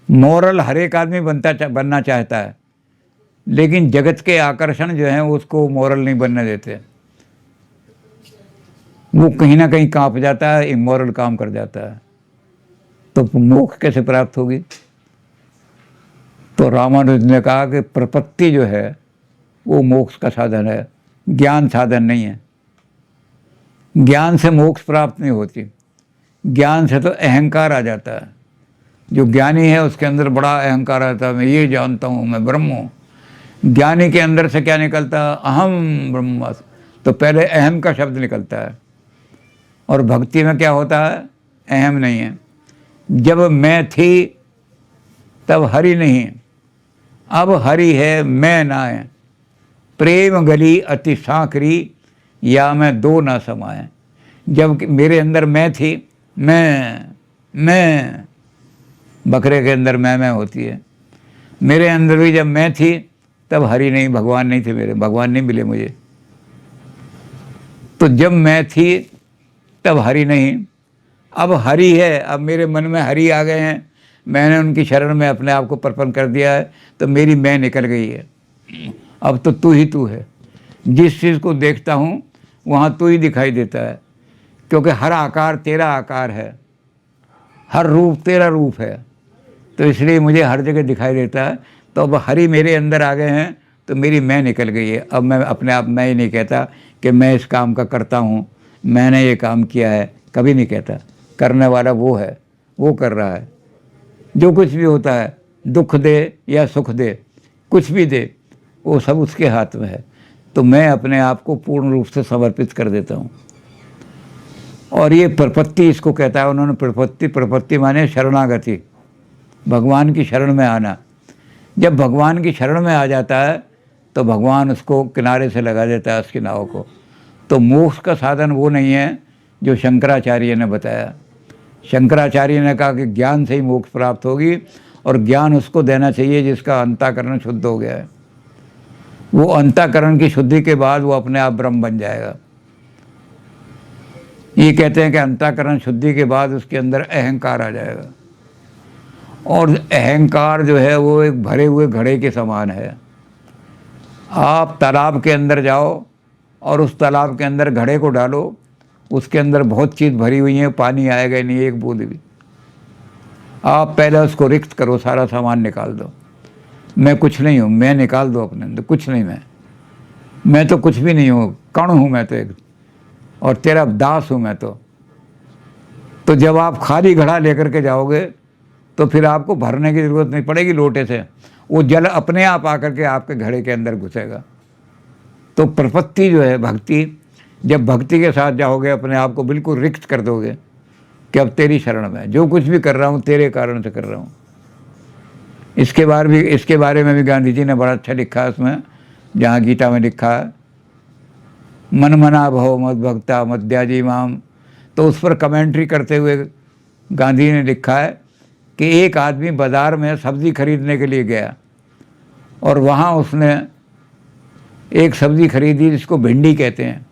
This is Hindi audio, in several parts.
मॉरल हर एक आदमी बनना चाहता है, लेकिन जगत के आकर्षण जो हैं उसको मॉरल नहीं बनने देते। वो कहीं ना कहीं कांप जाता है, इमोरल काम कर जाता है। तो मोक्ष कैसे प्राप्त होगी? तो रामानुज ने कहा कि प्रपत्ति जो है वो मोक्ष का साधन है, ज्ञान साधन नहीं है। ज्ञान से मोक्ष प्राप्त नहीं होती, ज्ञान से तो अहंकार आ जाता है। जो ज्ञानी है उसके अंदर बड़ा अहंकार आता है, मैं ये जानता हूँ, मैं ब्रह्म हूँ। ज्ञानी के अंदर से क्या निकलता है? अहम ब्रह्मास्मि। तो पहले अहम का शब्द निकलता है। और भक्ति में क्या होता है? अहम नहीं है। जब मैं थी तब हरि नहीं, अब हरि है मैं ना है। प्रेम गली अति सांकरी, या मैं दो ना समाए। जब मेरे अंदर मैं थी, मैं बकरे के अंदर मैं होती है, मेरे अंदर भी जब मैं थी तब हरि नहीं, भगवान नहीं थे मेरे, भगवान नहीं मिले मुझे। तो जब मैं थी तब हरि नहीं, अब हरि है। अब मेरे मन में हरि आ गए हैं, मैंने उनकी शरण में अपने आप को अर्पण कर दिया है, तो मेरी मैं निकल गई है। अब तो तू ही तू है। जिस चीज़ को देखता हूँ वहाँ तू ही दिखाई देता है, क्योंकि हर आकार तेरा आकार है, हर रूप तेरा रूप है। तो इसलिए मुझे हर जगह दिखाई देता है। तो अब हरि मेरे अंदर आ गए हैं, तो मेरी मैं निकल गई है। अब मैं अपने आप मैं ही नहीं कहता कि मैं इस काम का करता हूँ, मैंने ये काम किया है, कभी नहीं कहता। करने वाला वो है, वो कर रहा है। जो कुछ भी होता है, दुख दे या सुख दे, कुछ भी दे, वो सब उसके हाथ में है। तो मैं अपने आप को पूर्ण रूप से समर्पित कर देता हूँ। और ये प्रपत्ति इसको कहता है उन्होंने। प्रपत्ति माने शरणागति, भगवान की शरण में आना। जब भगवान की शरण में आ जाता है तो भगवान उसको किनारे से लगा देता है, उसकी नाव को। तो मोक्ष का साधन वो नहीं है जो शंकराचार्य ने बताया। शंकराचार्य ने कहा कि ज्ञान से ही मोक्ष प्राप्त होगी, और ज्ञान उसको देना चाहिए जिसका अंतःकरण शुद्ध हो गया है। वो अंतःकरण की शुद्धि के बाद वो अपने आप ब्रह्म बन जाएगा। ये कहते हैं कि अंतःकरण शुद्धि के बाद उसके अंदर अहंकार आ जाएगा। और अहंकार जो है वो एक भरे हुए घड़े के समान है। आप तालाब के अंदर जाओ और उस तालाब के अंदर घड़े को डालो, उसके अंदर बहुत चीज़ भरी हुई है, पानी आएगा नहीं एक बूंद भी। आप पहले उसको रिक्त करो, सारा सामान निकाल दो। मैं कुछ नहीं हूँ, मैं निकाल दो अपने अंदर, कुछ नहीं मैं तो कुछ भी नहीं हूँ, कण हूँ मैं तो एक, और तेरा दास हूँ मैं तो जब आप खाली घड़ा लेकर के जाओगे तो फिर आपको भरने की ज़रूरत नहीं पड़ेगी लोटे से, वो जल अपने आप आकर के आपके घड़े के अंदर घुसेगा। तो प्रपत्ति जो है भक्ति, जब भक्ति के साथ जाओगे अपने आप को बिल्कुल रिक्त कर दोगे कि अब तेरी शरण में जो कुछ भी कर रहा हूँ तेरे कारण से कर रहा हूँ। इसके बारे में भी गांधी जी ने बड़ा अच्छा लिखा है उसमें, जहाँ गीता में लिखा है मन मना भव मद भक्ता मद्याजी माम। तो उस पर कमेंट्री करते हुए गांधी ने लिखा है कि एक आदमी बाज़ार में सब्ज़ी खरीदने के लिए गया, और वहाँ उसने एक सब्ज़ी खरीदी जिसको भिंडी कहते हैं।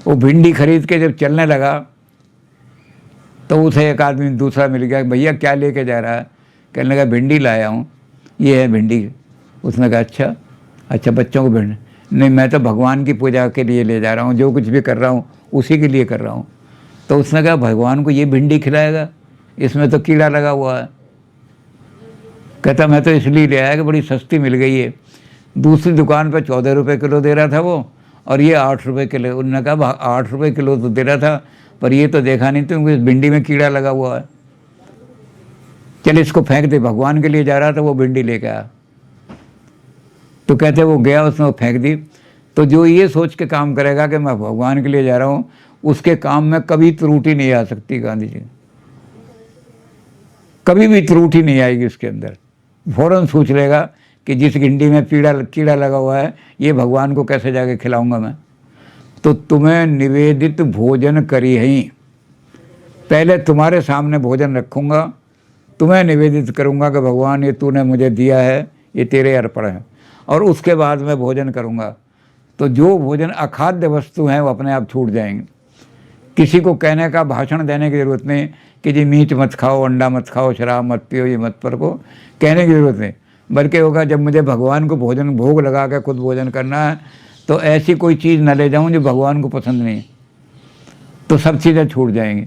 वो भिंडी खरीद के जब चलने लगा तो उसे एक आदमी दूसरा मिल गया, भैया क्या लेके जा रहा है? कहने लगा भिंडी लाया हूँ, ये है भिंडी। उसने कहा अच्छा बच्चों को भिंडी नहीं, मैं तो भगवान की पूजा के लिए ले जा रहा हूँ, जो कुछ भी कर रहा हूँ उसी के लिए कर रहा हूँ। तो उसने कहा भगवान को ये भिंडी खिलाएगा, इसमें तो कीड़ा लगा हुआ है। कहता मैं तो इसलिए ले आया कि बड़ी सस्ती मिल गई है, दूसरी दुकान पर 14 रुपये किलो दे रहा था वो, और ये 8 रुपये किलो। उन्होंने कहा 8 रुपये किलो तो दे रहा था, पर ये तो देखा नहीं तो इस भिंडी में कीड़ा लगा हुआ है, चल इसको फेंक दे। भगवान के लिए जा रहा था, वो भिंडी लेके आया। तो कहते वो गया, उसने वो फेंक दी। तो जो ये सोच के काम करेगा कि मैं भगवान के लिए जा रहा हूँ, उसके काम में कभी त्रुटि नहीं आ सकती। गांधी जी कभी भी त्रुटि नहीं आएगी उसके अंदर। फौरन सोच लेगा कि जिस भिंडी में कीड़ा लगा हुआ है, ये भगवान को कैसे जाके खिलाऊंगा मैं। तो तुम्हें निवेदित भोजन करी ही, पहले तुम्हारे सामने भोजन रखूँगा, तुम्हें निवेदित करूँगा कि भगवान ये तूने मुझे दिया है, ये तेरे अर्पण है, और उसके बाद मैं भोजन करूँगा। तो जो भोजन अखाद्य वस्तु हैं वो अपने आप छूट जाएंगे। किसी को कहने का, भाषण देने की ज़रूरत नहीं कि जी मीट मत खाओ, अंडा मत खाओ, शराब मत पियो, ये मत पर को कहने की ज़रूरत नहीं। बल्कि होगा जब मुझे भगवान को भोग लगा के खुद भोजन करना है तो ऐसी कोई चीज़ न ले जाऊं जो भगवान को पसंद नहीं, तो सब चीज़ें छूट जाएंगी।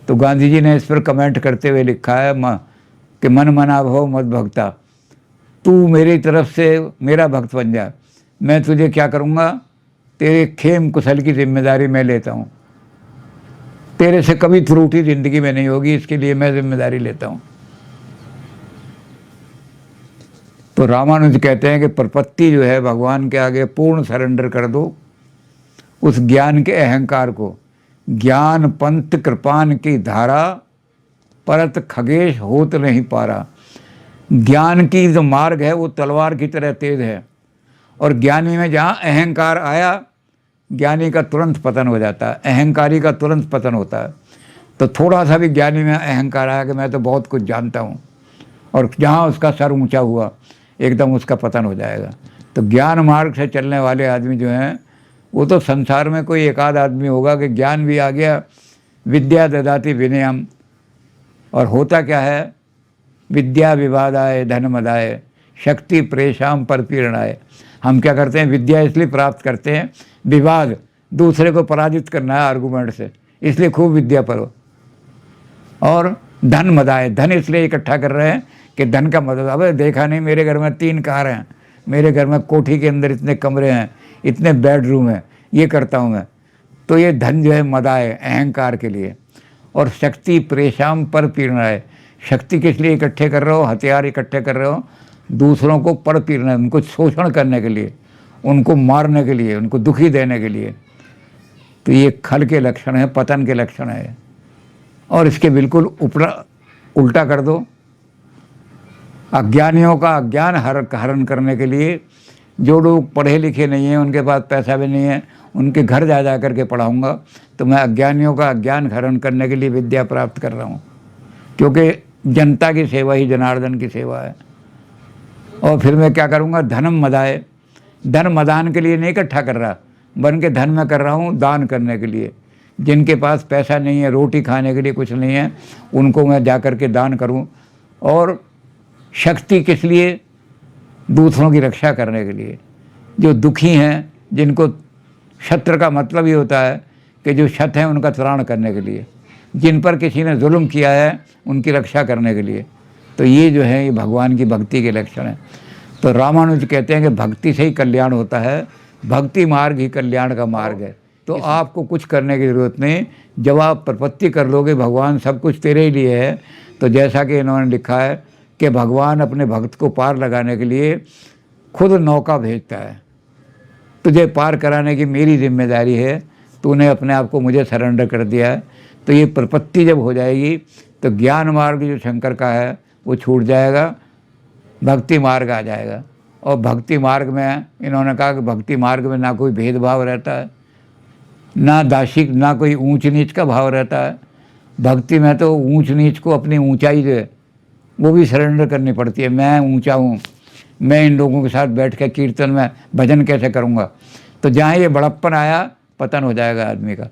तो गांधी जी ने इस पर कमेंट करते हुए लिखा है कि मन मना भव मत भक्ता, तू मेरी तरफ से मेरा भक्त बन जा, मैं तुझे क्या करूँगा, तेरे खेम कुशल की जिम्मेदारी मैं लेता हूँ, तेरे से कभी त्रुटि ज़िंदगी में नहीं होगी, इसके लिए मैं जिम्मेदारी लेता हूँ। तो रामानुज कहते हैं कि प्रपत्ति जो है भगवान के आगे पूर्ण सरेंडर कर दो उस ज्ञान के अहंकार को। ज्ञान पंथ कृपान की धारा, परत खगेश होत नहीं पारा। ज्ञान की जो मार्ग है वो तलवार की तरह तेज है, और ज्ञानी में जहाँ अहंकार आया, ज्ञानी का तुरंत पतन हो जाता है, अहंकारी का तुरंत पतन होता है। तो थोड़ा सा भी ज्ञानी में अहंकार आया कि मैं तो बहुत कुछ जानता हूँ, और जहाँ उसका सर ऊंचा हुआ एकदम उसका पतन हो जाएगा। तो ज्ञान मार्ग से चलने वाले आदमी जो हैं वो तो संसार में कोई एक आध आदमी होगा कि ज्ञान भी आ गया, विद्या ददाति विनयम, और होता क्या है, विद्या विवादाय धन मदाय शक्ति प्रेषाम पर पीड़नाय। हम क्या करते हैं, विद्या इसलिए प्राप्त करते हैं, विवाद, दूसरे को पराजित करना है आर्गूमेंट से, इसलिए खूब विद्या पढ़ो। और धन मदाय, धन इसलिए इकट्ठा कर रहे हैं कि धन का मदद, अब देखा नहीं मेरे घर में 3 कार हैं, मेरे घर में कोठी के अंदर इतने कमरे हैं, इतने बेडरूम हैं, ये करता हूँ मैं। तो ये धन जो है मदाय, अहंकार के लिए। और शक्ति प्रेषाम पर पीड़नाय, शक्ति किस लिए इकट्ठे कर रहे हो, हथियार इकट्ठे कर रहे हो दूसरों को पर पीड़ना, उनको शोषण करने के लिए, उनको मारने के लिए, उनको दुखी देने के लिए। तो ये खल के लक्षण है, पतन के लक्षण है। और इसके बिल्कुल उल्टा कर दो, अज्ञानियों का अज्ञान हरण करने के लिए, जो लोग पढ़े लिखे नहीं हैं, उनके पास पैसा भी नहीं है, उनके घर जा कर के पढ़ाऊँगा, तो मैं अज्ञानियों का अज्ञान हरण करने के लिए विद्या प्राप्त कर रहा हूँ, क्योंकि जनता की सेवा ही जनार्दन की सेवा है। और फिर मैं क्या करूँगा, धनम मदाय, धन मदान के लिए नहीं इकट्ठा कर रहा, बन के धन मैं कर रहा हूँ दान करने के लिए। जिनके पास पैसा नहीं है, रोटी खाने के लिए कुछ नहीं है, उनको मैं जा कर के दान करूँ। और शक्ति किस लिए, दूसरों की रक्षा करने के लिए। जो दुखी हैं, जिनको क्षत्र का मतलब ही होता है कि जो क्षत हैं उनका त्राण करने के लिए, जिन पर किसी ने जुल्म किया है उनकी रक्षा करने के लिए। तो ये जो है ये भगवान की भक्ति के लक्षण हैं। तो रामानुज कहते हैं कि भक्ति से ही कल्याण होता है, भक्ति मार्ग ही कल्याण का मार्ग है। तो आपको कुछ करने की ज़रूरत नहीं, जब आप प्रपत्ति कर लोगे भगवान सब कुछ तेरे ही लिए है। तो जैसा कि इन्होंने लिखा है कि भगवान अपने भक्त को पार लगाने के लिए खुद नौका भेजता है, तुझे पार कराने की मेरी जिम्मेदारी है, तूने अपने आप को मुझे सरेंडर कर दिया है। तो ये प्रपत्ति जब हो जाएगी तो ज्ञान मार्ग जो शंकर का है वो छूट जाएगा, भक्ति मार्ग आ जाएगा। और भक्ति मार्ग में इन्होंने कहा कि भक्ति मार्ग में ना कोई भेदभाव रहता है, ना दार्शिक, ना कोई ऊंच नीच का भाव रहता है। भक्ति में तो ऊंच नीच को, अपनी ऊंचाई जो है वो भी सरेंडर करनी पड़ती है। मैं ऊंचा हूँ, मैं इन लोगों के साथ बैठ के कीर्तन में भजन कैसे करूँगा। तो जहाँ ये बड़प्पन आया, पतन हो जाएगा आदमी का।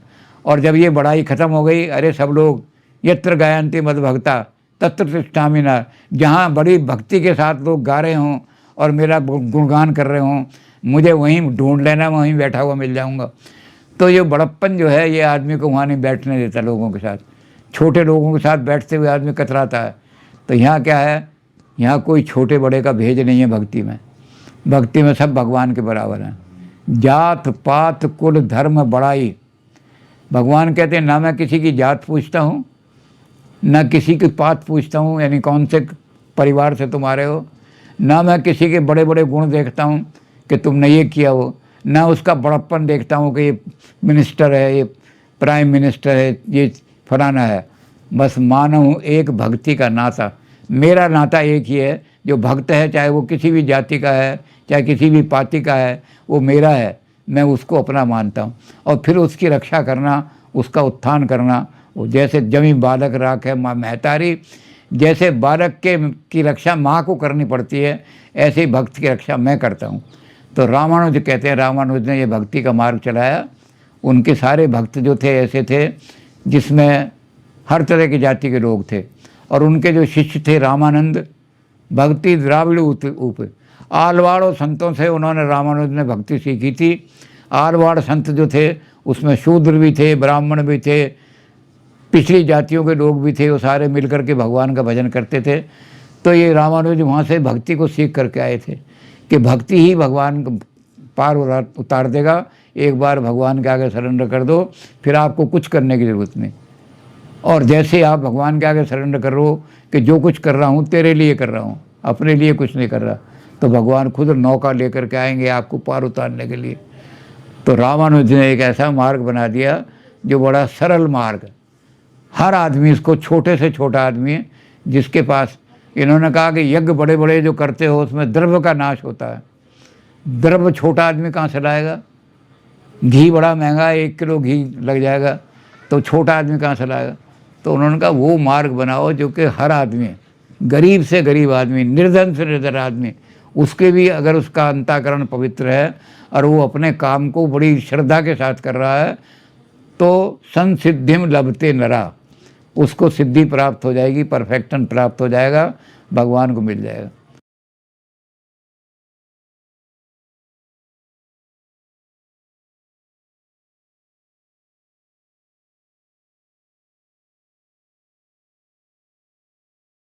और जब ये बड़ाई ख़त्म हो गई, अरे सब लोग यत्र गायन्ति मद भक्ता तत्र तिष्ठामि न, जहाँ बड़ी भक्ति के साथ लोग गा रहे हों और मेरा गुणगान कर रहे हों, मुझे वहीं ढूंढ लेना, मैं वहीं बैठा हुआ मिल जाऊँगा। तो ये बड़प्पन जो है ये आदमी को वहाँ नहीं बैठने देता लोगों के साथ। छोटे लोगों के साथ बैठते हुए आदमी कतराता है। तो यहाँ क्या है, यहाँ कोई छोटे बड़े का भेद नहीं है भक्ति में। भक्ति में सब भगवान के बराबर हैं। जात पात कुल धर्म बड़ाई, भगवान कहते हैं ना मैं किसी की जात पूछता हूँ, ना किसी की पात पूछता हूँ, यानी कौन से परिवार से तुम्हारे हो, ना मैं किसी के बड़े बड़े गुण देखता हूँ कि तुमने ये किया हो, ना उसका बड़प्पन देखता हूँ कि ये मिनिस्टर है, ये प्राइम मिनिस्टर है, ये फलाना है। बस मानो हूँ एक भक्ति का नाता, मेरा नाता एक ही है। जो भक्त है, चाहे वो किसी भी जाति का है, चाहे किसी भी पार्टी का है, वो मेरा है, मैं उसको अपना मानता हूँ। और फिर उसकी रक्षा करना, उसका उत्थान करना। वो जैसे जमी बालक राख है माँ महतारी, जैसे बालक की रक्षा माँ को करनी पड़ती है, ऐसे ही भक्त की रक्षा मैं करता हूँ। तो रामानुज कहते हैं, रामानुज ने ये भक्ति का मार्ग चलाया, उनके सारे भक्त जो थे ऐसे थे जिसमें हर तरह की जाति के लोग थे। और उनके जो शिष्य थे रामानंद, भक्ति द्राविड़ उप आलवाड़ों संतों से उन्होंने रामानुज ने भक्ति सीखी थी। आलवाड़ संत जो थे उसमें शूद्र भी थे, ब्राह्मण भी थे, पिछड़ी जातियों के लोग भी थे, वो सारे मिलकर के भगवान का भजन करते थे। तो ये रामानुज वहाँ से भक्ति को सीख करके आए थे कि भक्ति ही भगवान को पार उतार देगा। एक बार भगवान के आगे सरेंडर कर दो, फिर आपको कुछ करने की ज़रूरत नहीं। और जैसे आप भगवान के आगे सरेंडर कर रहे हो कि जो कुछ कर रहा हूँ तेरे लिए कर रहा हूँ, अपने लिए कुछ नहीं कर रहा, तो भगवान खुद नौका लेकर के आएंगे आपको पार उतारने के लिए। तो रामानुज ने एक ऐसा मार्ग बना दिया जो बड़ा सरल मार्ग, हर आदमी इसको, छोटे से छोटा आदमी है जिसके पास, इन्होंने कहा कि यज्ञ बड़े बड़े जो करते हो उसमें द्रव्य का नाश होता है, द्रव्य छोटा आदमी कहाँ से लाएगा? घी बड़ा महंगा है, 1 किलो घी लग जाएगा, तो छोटा आदमी कहाँ से लाएगा? तो उन्होंने कहा वो मार्ग बनाओ जो कि हर आदमी, गरीब से गरीब आदमी, निर्धन से निर्धन आदमी, उसके भी अगर उसका अंतःकरण पवित्र है और वो अपने काम को बड़ी श्रद्धा के साथ कर रहा है तो संसिद्धिम लभते नरा, उसको सिद्धि प्राप्त हो जाएगी, परफेक्शन प्राप्त हो जाएगा, भगवान को मिल जाएगा।